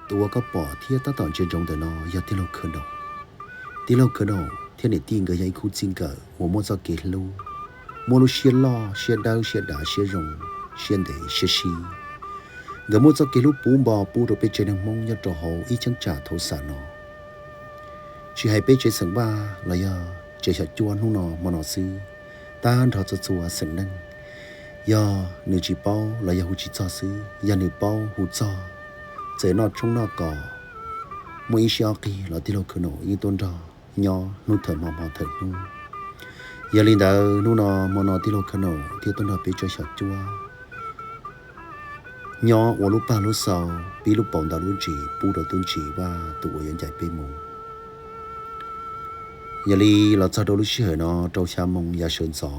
ตัวก็ปอเทียตั้งตอนเจนจงแต่นอยาที่เราเคยนอที่เราเคยนอเที่ยนี่ตีนก็ยังคู่จริงก็หัวมันจะเกลูมัวลูเชียล้อเชียดาวเชียด่าเชียรงเชียนเดเชียชีเงามันจะเกลูปูบ่อปูเราไปเจนมงยัดรอหอีจังจ่าโทสานอชีให้ไปเจสังว่าเราอย่าเจฉัดจวนหุ่นนอมันนอซื้อตาอันทอจะจัวสังนั่งย่อหนึ่งจีเป้าเราอย่าหูจีจ่อซื้อยาหนึ่งเป้าหูจ่อเจนอช่องนอก่อมวยเชียกีเราที่เราเคยนออีต้นรอยอนุ่งเถิดมอเถิดนุ่งยาลินดานุ่งนอมอนอที่เราเคยนอที่ต้นรอไปเจฉัดจัวยอวัวลูกป้าลูกสาวปีลูกปองดาลูกจีปูดต้นจีว่าตัวยันใหญ่ไปหมู่ยาลีเราจะโดนลูกเชื่อเนาะเจ้าชามงยาเชิญสอ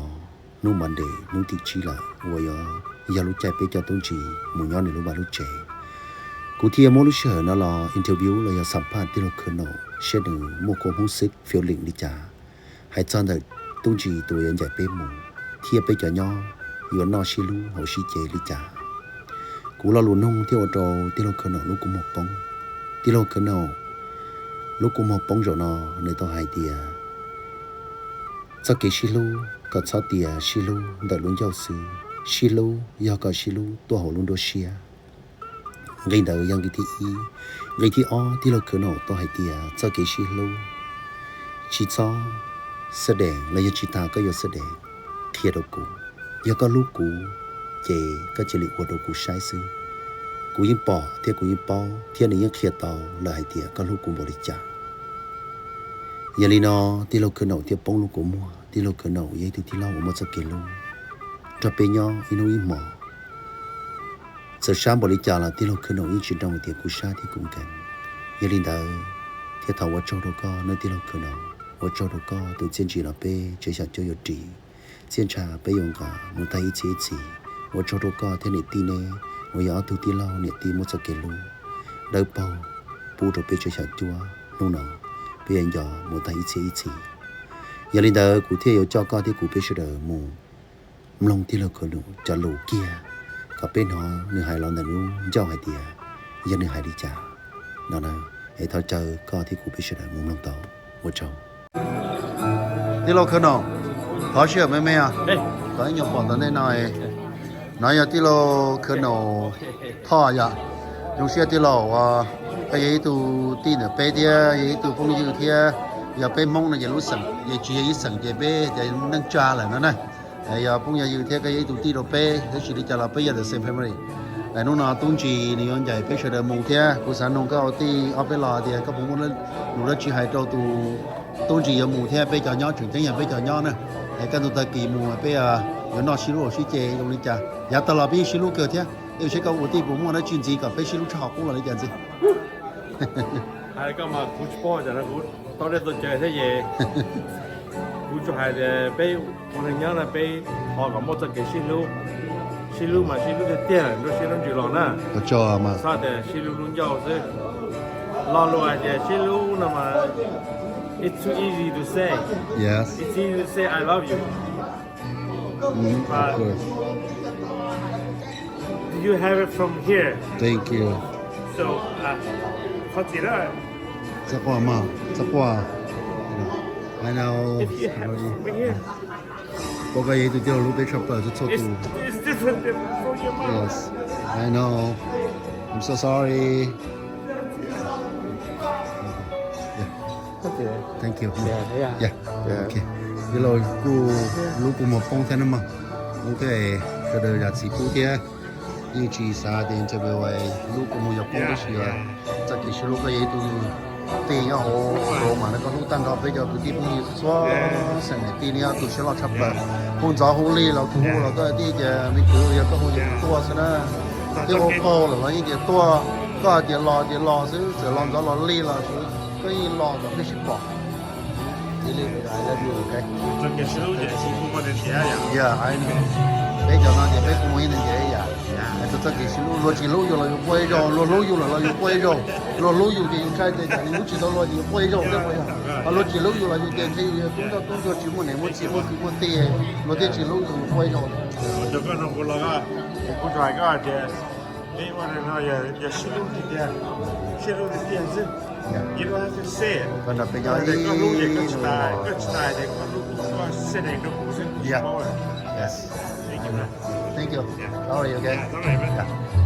นุ่มมันเดนุ่งติชีละวัวยอยาลูกใจไปเจ้าต้นจีหมู่ย้อนในลูกบ้านลูกเจกูที่มอลูกเชื่อเนาะรออินเทอร์วิวเราอยากสัมภาษณ์ที่เราเคยเนาะเช่นหนึ่งโมโกมูสิกฟิลลิ่งดิจ่าให้จอนเดต้นจีตัวยันใหญ่ไปหมู่เทียบไปเจ้าย่ออยู่นอชิลูหัวชิเจดิจ่ากูเราลุ้นน้องที่ว่าเราที่เราเคยเนาะลูกกูหมกปองที่เราเคยเนาะลูกกูหมกปองจนในตัวไฮเดียsau khi xí lu có sau tia xí lu đợi luôn giáo sư xí lu do có xí lu tua hồ luôn đôi xia gây đầu yang cái thi gây thi o thì lo khởi nổ tua hai tia sau khi xí lu chỉ cho sơ đèn là do chỉ ta có do sơ đèn thiệt đâu cũ do có lúc cũ chế có chỉ liệu của đồ cũ sai sư cũ yên bỏ thì cũ yên bao thiên này yên thiệt tàu là hai tia có lúc cũ bỏ đi trả giờ li nó tí lâu khởi nổ thì bông luôn của mua tí lâu khởi nổ vậy thì lâu một số kilo cho bé nhỏ inu im mỏ giờ sáng bỏ đi chợ là tí lâu khởi nổ như chuyện trong thì cú sa thì cũng cần giờ li đó thì thầu ở châu đâu có nơi tí lâu khởi nổ ở châu đâu có từ trên chỉ là bé chơi chặt chơi ở trì trên trà bé dùng cả một tay chế chỉ ở châu đâu có thế này tí nè ở giờ từ tí lâu nè tí một số kilo đỡ bao bu rồi bé chơi chặt chua nung nọ bây giờ một tay ít chỉ giờ lên đó cụ thể cho con thì cụ biết sự đời mù lòng thì là có đủ cho lũ kia có bên họ nửa hai lần nữa cho hai tia giờ nửa hai đi trả đó là hệ thao chờ con thì cụ biết sự đời mù lòng tàu một châu thì lâu khởi nào khó chịu mấy mấy à có nhiều bọn tao nên nói giờ thì lâu khởi nào thọ vậy dùng xe thì lâu cái gì tụ tin ở bên kia gì tụ phong như kia giờ bên mông là giờ lúa sừng giờ chỉ giờ sừng giờ bên giờ nâng trà là nó này giờ phong như thế cái gì tụ tin ở bên thế chỉ đi chợ là bây giờ được xem phim này là nó nào tung chỉ thì ông dạy bây giờ được mông thế cô sản nông cái thì ở bên lò thì các bố muốn nó chỉ hay cho tụ tung chỉ ở mông thế bây giờ nhỏ chuyển thành bây giờ nhỏ này cái tụ ta kỳ mông bây giờ nó xí lúa xí chè trong đi chợ giờ tao là bây xí lúa cơ thế有些个我弟不摸那军机个，被西路炒过了，你讲子。係今日估波就係估，多啲對住啲嘢，估就係俾我哋人咧俾學咁麼就嘅西路嘛，西路嘅店都西路住落啦。我知啊嘛。啥的西路弄咗是，老路啊嘅西路那麼，it's too easy to say. Yes. It's easy to say I love you. Of course. You have it from here. Thank you. So, เขาจีได้ Chắc qua mà, chắc qua. I know. If you have it from here. Có cái gì tôi tiêu lúc đấy shopper rất tốt. It's different from your mom. Yes, I know. I'm so sorry. Yeah. Thank you. Yeah. Okay. Bây giờ cô lúc cô một phong thế nào mà? Ok, cái đời là chỉ cô thế. Như chỉ xa đến cho bây giờ lúc cô một phong cái gì à? Chắc chỉ lúc cái gì tôi tiền nhau hồ mà nó có lúc tăng cao bây giờ tôi đi cũng như xóa sản này tiền nhau tôi sẽ lo chấp bờ hôn gió hôn ly là cũng là cái đi giờ mình cứ giờ có hôn gì tua thế đó cái ô tô là nó như vậy tua có tiền lò chứ giờ lò gió lò ly là cái lò là cái ship bỏ đi lên về lại là điều cái cho cái số giờ chỉ không có đến tiền à? Yeah, I know. Bây giờ nó thì bây giờ mới đến vậy à? Tôi cho cái số lo chỉ lâu rồi là quay rồi, lo lâu rồi là quay rồi, lo lâu rồi thì cái thì lúc chỉ đó lo thì quay rồi đấy quay à? Lo chỉ lâu rồi là tiền thì chúng ta chỉ muốn này muốn tiền, lo tiền chỉ lâu rồi quay rồi. Cho cái nó cũng lo cái, cũng phải cái gì, cái mà nó giờ số thì tiền. Shilu the Tianzi. Yeah. You don't have to say it. Còn là bây giờ They got rule, they got style, they got rule, say they got rule. Yeah. Yes. Thank you, man. Thank you. Yeah. How are you? Okay. Yeah, all right, man. Yeah.